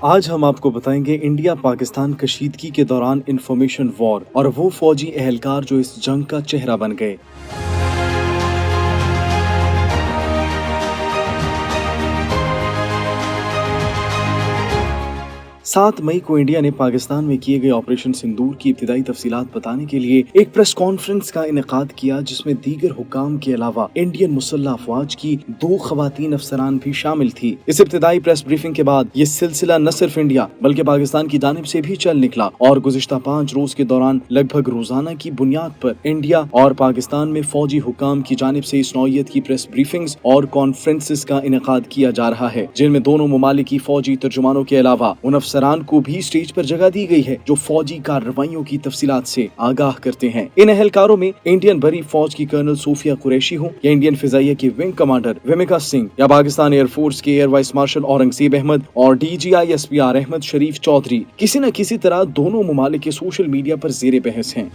आज हम आपको बताएंगे इंडिया पाकिस्तान कशीदगी के दौरान इंफॉर्मेशन वॉर और वो फौजी एहलकार जो इस जंग का चेहरा बन गए। 7 मई को इंडिया ने पाकिस्तान में किए गए ऑपरेशन सिंदूर की इब्तिदाई तफसीलात बताने के लिए एक प्रेस कॉन्फ्रेंस का इनेकाद किया, जिसमें दीगर हुक्काम के अलावा इंडियन मुसल्लह अफवाज की 2 खवातीन अफसरान भी शामिल थी। इस इब्तिदाई प्रेस ब्रीफिंग के बाद ये सिलसिला न सिर्फ इंडिया बल्कि पाकिस्तान की जानिब से भी चल निकला और गुज़िश्ता 5 रोज के दौरान लगभग रोजाना की बुनियाद पर इंडिया और पाकिस्तान में फौजी हुक्काम की जानिब से इस नौयत की प्रेस ब्रीफिंग्स और कॉन्फ्रेंसेस का इनेकाद किया जा रहा है, जिनमें दोनों ममालिक की फौजी तर्जुमानों के अलावा उन अफसरान को भी स्टेज पर जगह दी गई है जो फौजी कार्रवाइयों की तफसीलात से आगाह करते हैं। इन एहलकारों में इंडियन बरी फौज की कर्नल सोफिया कुरैशी हो या इंडियन फिजाइया की विंग कमांडर विमिका सिंह या पाकिस्तान एयरफोर्स के air vice marshal Aurangzeb Ahmed और DGI-SPR अहमद शरीफ चौधरी किसी न किसी तरह दोनों ममालिक के सोशल मीडिया पर ज़ेरे बहस हैं।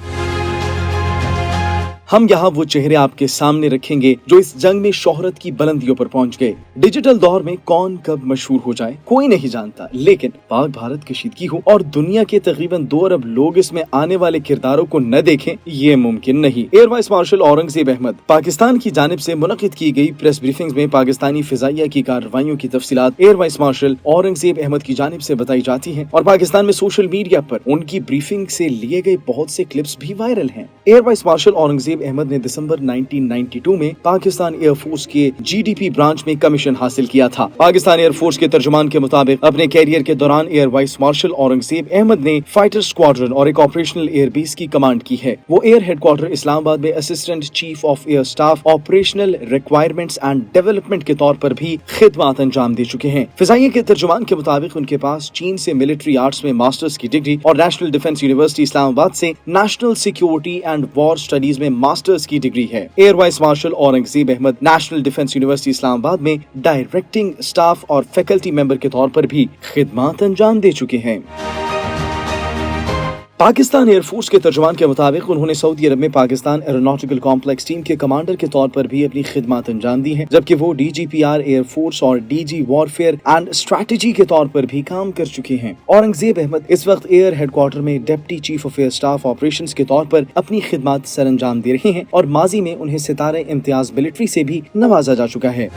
हम यहाँ वो चेहरे आपके सामने रखेंगे जो इस जंग में शोहरत की बुलंदियों पर पहुंच गए। डिजिटल दौर में कौन कब मशहूर हो जाए कोई नहीं जानता, लेकिन पाक भारत कशीदगी हो और दुनिया के तकरीबन 2 अरब लोग इसमें आने वाले किरदारों को न देखें, ये मुमकिन नहीं। Air vice marshal Aurangzeb Ahmed Pakistan की जानिब से मुनक़िद की गई प्रेस ब्रीफिंग्स में पाकिस्तानी फिजाइया की कार्रवाइयों की तफसीलात air vice marshal Aurangzeb Ahmed की जानिब से बताई जाती है और पाकिस्तान में सोशल मीडिया पर उनकी ब्रीफिंग से लिए गए बहुत से क्लिप्स भी वायरल हैं। Air vice marshal Aurangzeb Ahmed ने दिसंबर 1992 में पाकिस्तान एयरफोर्स के GDP ब्रांच में कमीशन हासिल किया था। पाकिस्तान एयरफोर्स के तर्जुमान के मुताबिक अपने कैरियर के दौरान air vice marshal Aurangzeb Ahmed ने फाइटर स्क्वाड्रन और एक ऑपरेशनल एयरबेस की कमांड की है। वो एयर हेडक्वार्टर इस्लामाबाद में assistant chief of air staff operational requirements and development के तौर पर भी खिदमत अंजाम दे चुके हैं। फिजाइया के तर्जुमान के मुताबिक उनके पास चीन से मिलिट्री आर्ट्स में मास्टर्स की डिग्री और नेशनल डिफेंस यूनिवर्सिटी इस्लामाबाद से national security and war studies में मास्टर्स की डिग्री है। Air vice marshal Aurangzeb Ahmed national defence university Islamabad में डायरेक्टिंग स्टाफ और फैकल्टी मेंबर के तौर पर भी खिदमत अंजाम दे चुके हैं। पाकिस्तान एयरफोर्स के तर्जुमान के मुताबिक उन्होंने सऊदी अरब में पाकिस्तान एरोनॉटिकल कॉम्प्लेक्स टीम के कमांडर के तौर पर भी अपनी खिदमत अंजाम दी है, जबकि वो DGPR एयरफोर्स और DG वॉरफेयर एंड स्ट्रेटजी के तौर पर भी काम कर चुके हैं। औरंगजेब अहमद इस वक्त एयर हेडक्वार्टर में deputy chief of air staff operations के तौर पर अपनी खिदमत सर अंजाम दे रहे हैं और माजी में उन्हें सितारे इम्तियाज मिलिट्री से भी नवाजा जा चुका है।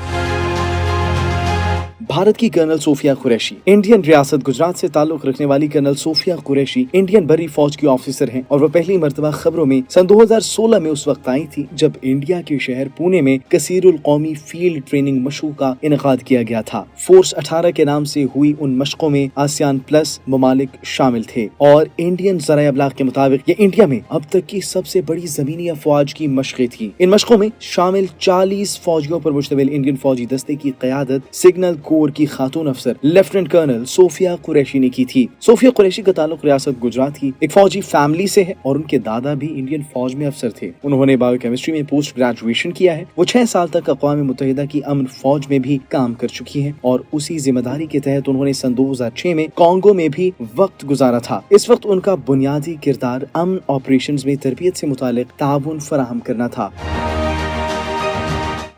भारत की कर्नल सोफिया कुरैशी इंडियन रियासत गुजरात से ताल्लुक रखने वाली कर्नल सोफिया कुरैशी इंडियन बरी फौज की ऑफिसर हैं और वो पहली मर्तबा खबरों में सन 2016 में उस वक्त आई थी जब इंडिया के शहर पुणे में कसीरुल कौमी फील्ड ट्रेनिंग मशकों का इनेकाद किया गया था। फोर्स 18 के नाम से हुई उन मशकों में आसियान प्लस ममालिक शामिल थे और इंडियन ज़राए अबलाग के मुताबिक ये इंडिया में अब तक की सबसे बड़ी ज़मीनी अफवाज की मशक़ें थी। इन मशकों में शामिल 40 फौजियों पर मुश्तमिल इंडियन फौजी दस्ते की क़यादत सिग्नल कोर की खातून अफसर लेफ्टिनेंट कर्नल सोफिया कुरैशी ने की थी। सोफिया कुरैशी का ताल्लुक रियासत गुजरात की एक फौजी फैमिली से है और उनके दादा भी इंडियन फौज में अफसर थे। उन्होंने बायोकेमिस्ट्री में पोस्ट ग्रेजुएशन किया है। वो 6 साल तक अक़वाम मुत्तहिदा की अमन फौज में भी काम कर चुकी हैं और उसी जिम्मेदारी के तहत उन्होंने सन 2006 में कांगो में भी वक्त गुजारा था। इस वक्त उनका बुनियादी किरदार अमन ऑपरेशन में तरबियत से मुतालिक ताउन फराहम करना था।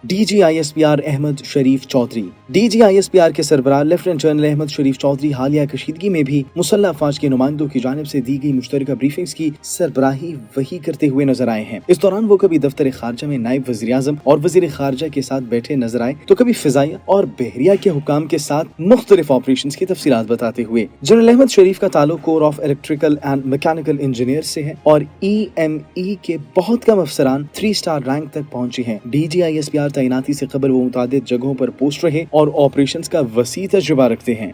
DGI-SPR अहमद शरीफ चौधरी DGI-SPR के सरबराह लेफ्टिनेंट जनरल अहमद शरीफ चौधरी हालिया कशीदगी में भी मुसल्लह अफवाज के नुमाइंदों की जानिब से दी गई मुश्तरका ब्रीफिंग्स की सरबराही वही करते हुए नजर आए हैं। इस दौरान वो कभी दफ्तर खारजा में नायब वज़ीर आज़म और वज़ीर खारजा के साथ बैठे नजर आए तो कभी फिजाइया और बहरिया के हुकाम के साथ मुख्तलिफ ऑपरेशंस की तफसीलात बताते हुए। जनरल अहमद शरीफ का ताल्लुक core of electrical and mechanical engineer से है और EME के बहुत कम अफसरान 3 स्टार रैंक तक पहुंचे हैं। DGI-SPR तैनाती से कबल वो मुतादिद जगहों पर पोस्ट रहे और ऑपरेशंस का वसी तजुर्बा रखते हैं।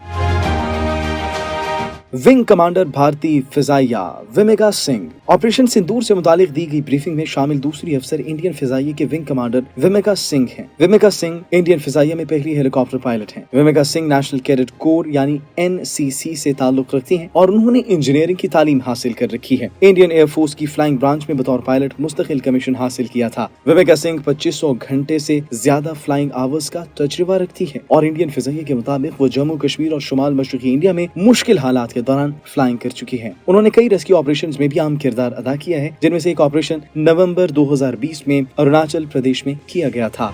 विंग कमांडर भारतीय फिजाइया विमिका सिंह ऑपरेशन सिंदूर से मुतालिक दी गई ब्रीफिंग में शामिल दूसरी अफसर इंडियन फिजाइया के विंग कमांडर विमिका सिंह हैं। विमिका सिंह इंडियन फिजाइया में पहली हेलीकॉप्टर पायलट हैं। विमिका सिंह नेशनल कैडेट कोर यानी NCC से ताल्लुक रखती हैं और उन्होंने इंजीनियरिंग की तालीम हासिल कर रखी है। इंडियन एयरफोर्स की फ्लाइंग ब्रांच में बतौर पायलट मुस्तकिल कमीशन हासिल किया था। विमिका सिंह 2500 घंटे से ज्यादा फ्लाइंग आवर्स का तजुर्बा रखती है और इंडियन फिजाइया के मुताबिक वो जम्मू कश्मीर और शुमाल मशरकी इंडिया में मुश्किल हालात के दौरान फ्लाइंग कर चुकी है। उन्होंने कई रेस्क्यू ऑपरेशंस में भी अहम किरदार अदा किया है, जिनमें से एक ऑपरेशन नवंबर 2020 में अरुणाचल प्रदेश में किया गया था।